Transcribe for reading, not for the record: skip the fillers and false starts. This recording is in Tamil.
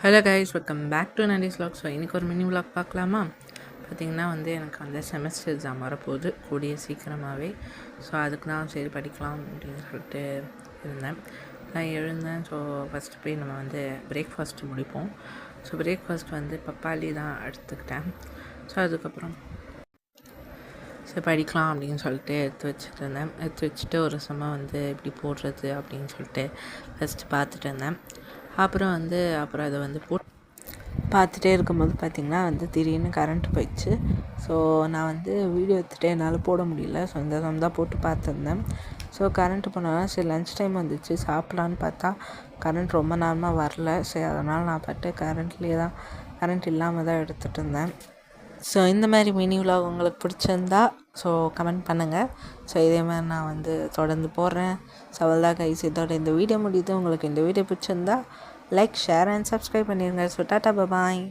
Hello guys, welcome back to nineties vlog. So இன்றைக்கி ஒரு மினி vlog பார்க்கலாமா? பார்த்திங்கன்னா எனக்கு செமஸ்டர் எக்ஸாம் வரப்போகுது கூடிய சீக்கிரமாகவே. ஸோ அதுக்கு தான் சரி படிக்கலாம் அப்படின்னு சொல்லிட்டு இருந்தேன். நான் எழுந்தேன். ஸோ ஃபஸ்ட்டு போய் நம்ம பிரேக்ஃபாஸ்ட்டு முடிப்போம். ஸோ பிரேக்ஃபாஸ்ட் பப்பாளி தான் எடுத்துக்கிட்டேன். ஸோ அதுக்கப்புறம் சரி படிக்கலாம் அப்படின்னு சொல்லிட்டு எடுத்து வச்சுட்டு ஒரு சம எப்படி போடுறது அப்படின்னு சொல்லிட்டு ஃபஸ்ட்டு பார்த்துட்டு இருந்தேன். அப்புறம் அதை பார்த்துட்டே இருக்கும்போது பார்த்திங்கன்னா திடீர்னு கரண்ட் போயிடுச்சு. ஸோ நான் வீடியோ எடுத்துகிட்டு என்னால் போட முடியல. ஸோ இந்த சம் தான் போட்டு பார்த்துருந்தேன். ஸோ கரண்ட்டு போனால் சரி லன்ச் டைம் வந்துச்சு, சாப்பிட்லான்னு பார்த்தா கரண்ட் ரொம்ப நேரமாக வரல. சரி அதனால் நான் கரண்ட் இல்லாமல் தான் எடுத்துகிட்டு இருந்தேன். ஸோ இந்த மாதிரி மினி விலாக் உங்களுக்கு பிடிச்சிருந்தா ஸோ கமெண்ட் பண்ணுங்கள். ஸோ இதே மாதிரி நான் தொடர்ந்து போடுறேன். ஸோ அவ்வளோதான் கைஸ், இதோட இந்த வீடியோ முடியுது. உங்களுக்கு இந்த வீடியோ பிடிச்சிருந்தா லைக், ஷேர் அண்ட் சப்ஸ்கிரைப் பண்ணிடுங்க. ஸோ டாட்டா, பாய்.